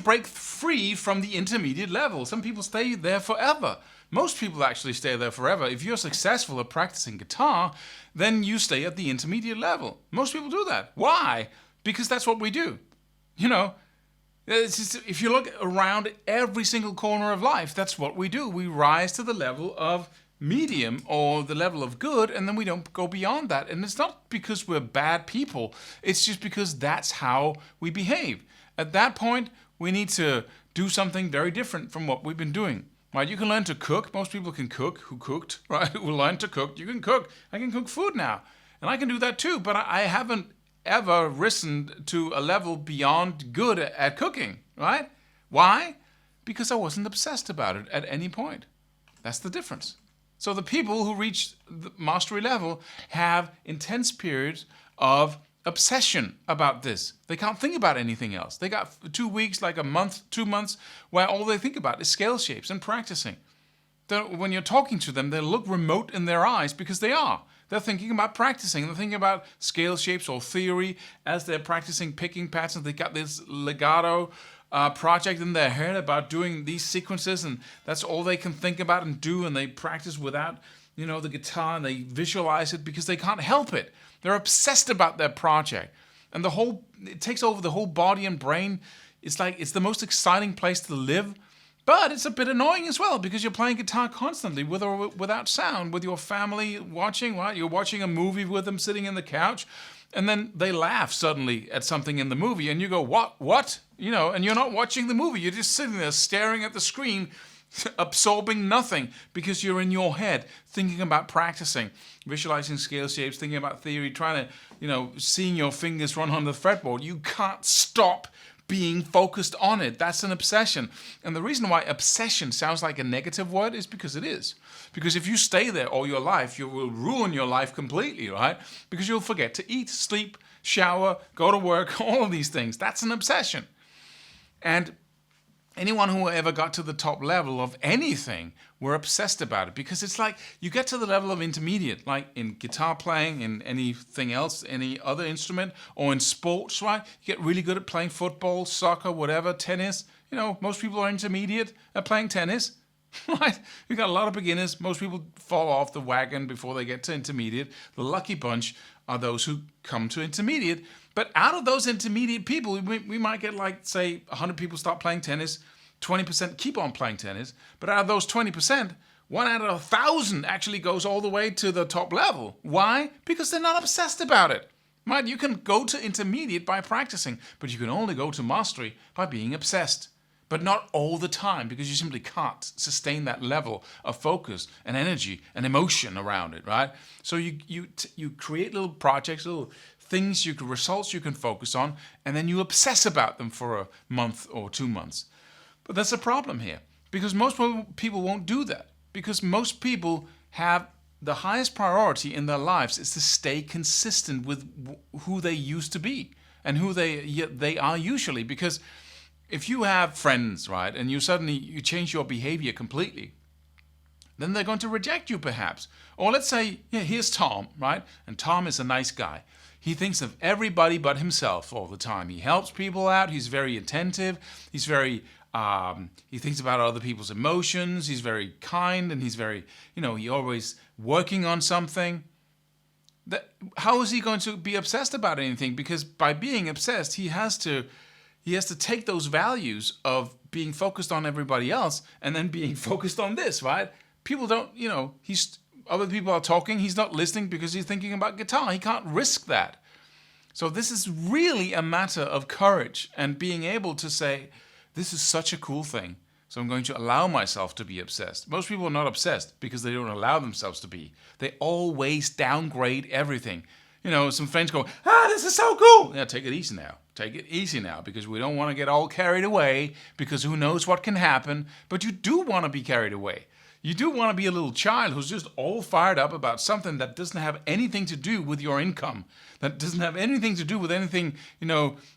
break free from the intermediate level. Some people stay there forever. Most people actually stay there forever. If you're successful at practicing guitar, then you stay at the intermediate level. Most people do that. Why? Because that's what we do. You know, it's just, if you look around every single corner of life, that's what we do. We rise to the level of medium or the level of good, and then we don't go beyond that. And it's not because we're bad people. It's just because that's how we behave. At that point, we need to do something very different from what we've been doing. Right? You can learn to cook. Most people can cook who cooked, right? Who learned to cook. You can cook. I can cook food now. And I can do that too, but I haven't ever risen to a level beyond good at cooking, right? Why? Because I wasn't obsessed about it at any point. That's the difference. So the people who reach the mastery level have intense periods of obsession about this. They can't think about anything else. They got 2 weeks, like a month, 2 months, where all they think about is scale shapes and practicing. When you're talking to them, they look remote in their eyes because they are. They're thinking about practicing. They're thinking about scale shapes or theory as they're practicing picking patterns. They got this legato project in their head about doing these sequences, and that's all they can think about and do, and they practice without, the guitar, and they visualize it because they can't help it. They're obsessed about their project, and it takes over the whole body and brain. It's like it's the most exciting place to live, but it's a bit annoying as well because you're playing guitar constantly, with or without sound, with your family watching. Right? You're watching a movie with them, sitting in the couch, and then they laugh suddenly at something in the movie, and you go, what? And you're not watching the movie. You're just sitting there staring at the screen, absorbing nothing because you're in your head thinking about practicing, visualizing scale shapes, thinking about theory, trying to, seeing your fingers run on the fretboard. You can't stop being focused on it. That's an obsession. And the reason why obsession sounds like a negative word is because it is. Because if you stay there all your life, you will ruin your life completely, right? Because you'll forget to eat, sleep, shower, go to work, all of these things. That's an obsession. And anyone who ever got to the top level of anything were obsessed about it, because it's like you get to the level of intermediate, like in guitar playing, in anything else, any other instrument, or in sports, right? You get really good at playing football, soccer, whatever, tennis. Most people are intermediate at playing tennis, right? You got a lot of beginners. Most people fall off the wagon before they get to intermediate. The lucky bunch are those who come to intermediate. But out of those intermediate people, we might get say 100 people start playing tennis, 20% keep on playing tennis, but out of those 20%, 1 out of 1,000 actually goes all the way to the top level. Why? Because they're not obsessed about it. Right? You can go to intermediate by practicing, but you can only go to mastery by being obsessed. But not all the time, because you simply can't sustain that level of focus and energy and emotion around it, right? So you create little projects, little things, results you can focus on, and then you obsess about them for a month or 2 months. But that's a problem here, because most people won't do that, because most people have the highest priority in their lives is to stay consistent with who they used to be and who they are usually. Because if you have friends, right, and you change your behavior completely, then they're going to reject you perhaps. Or let's say, here's Tom, right? And Tom is a nice guy. He thinks of everybody but himself all the time. He helps people out. He's very attentive. He's very, he thinks about other people's emotions. He's very kind, and he's very, he always working on something. How is he going to be obsessed about anything? Because by being obsessed, he has to take those values of being focused on everybody else and then being focused on this, right? People don't, other people are talking, he's not listening because he's thinking about guitar. He can't risk that. So this is really a matter of courage and being able to say, this is such a cool thing, so I'm going to allow myself to be obsessed. Most people are not obsessed because they don't allow themselves to be. They always downgrade everything. Some friends go, this is so cool. Yeah, take it easy now. Take it easy now, because we don't want to get all carried away, because who knows what can happen. But you do want to be carried away. You do want to be a little child who's just all fired up about something that doesn't have anything to do with your income, that doesn't have anything to do with anything,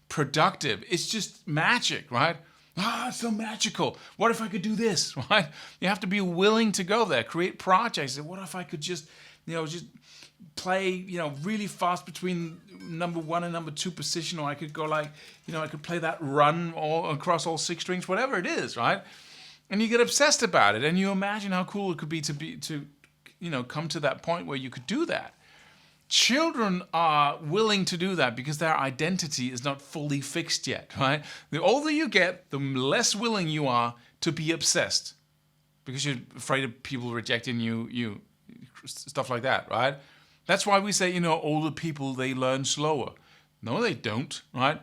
productive. It's just magic, right? It's so magical. What if I could do this, right? You have to be willing to go there, create projects. What if I could just just play, really fast between number 1 and number 2 position, or I could go like, I could play that run all across all 6 strings, whatever it is, right? And you get obsessed about it, and you imagine how cool it could be to come to that point where you could do that. Children are willing to do that because their identity is not fully fixed yet, right? The older you get, the less willing you are to be obsessed because you're afraid of people rejecting you, stuff like that, right? That's why we say, older people, they learn slower. No, they don't, right?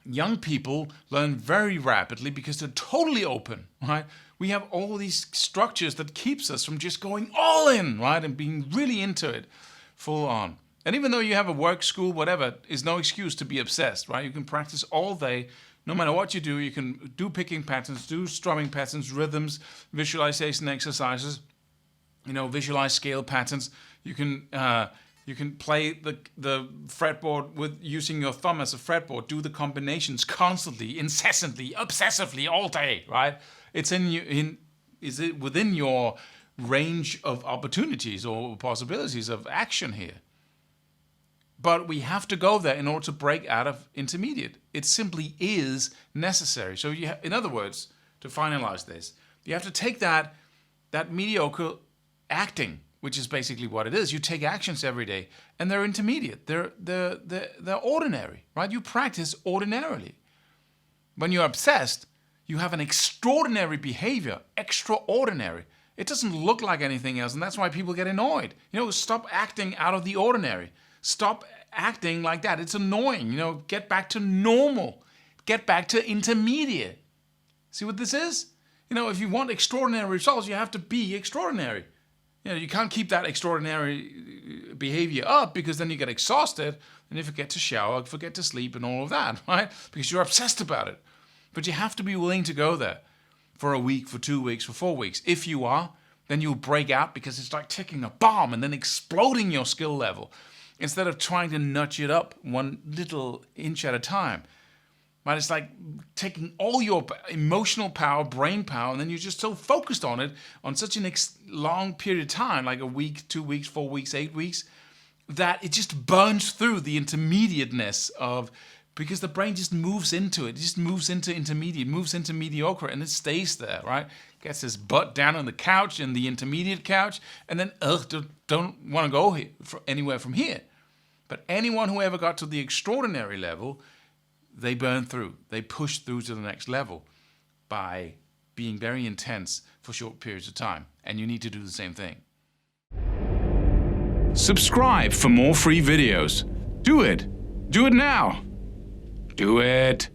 Young people learn very rapidly because they're totally open, right? We have all these structures that keeps us from just going all in, right? And being really into it, full on. And even though you have a work, school, whatever, is no excuse to be obsessed, right? You can practice all day. No matter what you do, you can do picking patterns, do strumming patterns, rhythms, visualization exercises, visualize scale patterns. You can play the fretboard with using your thumb as a fretboard. Do the combinations constantly, incessantly, obsessively, all day, right? It's is it within your range of opportunities or possibilities of action here? But we have to go there in order to break out of intermediate. It simply is necessary. So in other words, to finalize this, you have to take that mediocre acting, which is basically what it is. You take actions every day, and they're intermediate. They're ordinary, right? You practice ordinarily. When you're obsessed, you have an extraordinary behavior, extraordinary. It doesn't look like anything else, and that's why people get annoyed. Stop acting out of the ordinary. Stop acting like that. It's annoying. Get back to normal. Get back to intermediate. See what this is? If you want extraordinary results, you have to be extraordinary. You can't keep that extraordinary behavior up because then you get exhausted and you forget to shower, forget to sleep and all of that, right? Because you're obsessed about it. But you have to be willing to go there for a week, for 2 weeks, for 4 weeks. If you are, then you'll break out because it's like ticking a bomb and then exploding your skill level instead of trying to nudge it up 1 little inch at a time. Right? It's like taking all your emotional power, brain power, and then you're just so focused on it on such a long period of time, like a week, 2 weeks, 4 weeks, 8 weeks, that it just burns through the intermediateness of, because the brain just moves into it. It just moves into intermediate, moves into mediocre, and it stays there, right? Gets his butt down on the couch, in the intermediate couch, and then don't want to go anywhere from here. But anyone who ever got to the extraordinary level, they burn through. They push through to the next level by being very intense for short periods of time. And you need to do the same thing. Subscribe for more free videos. Do it. Do it now. Do it.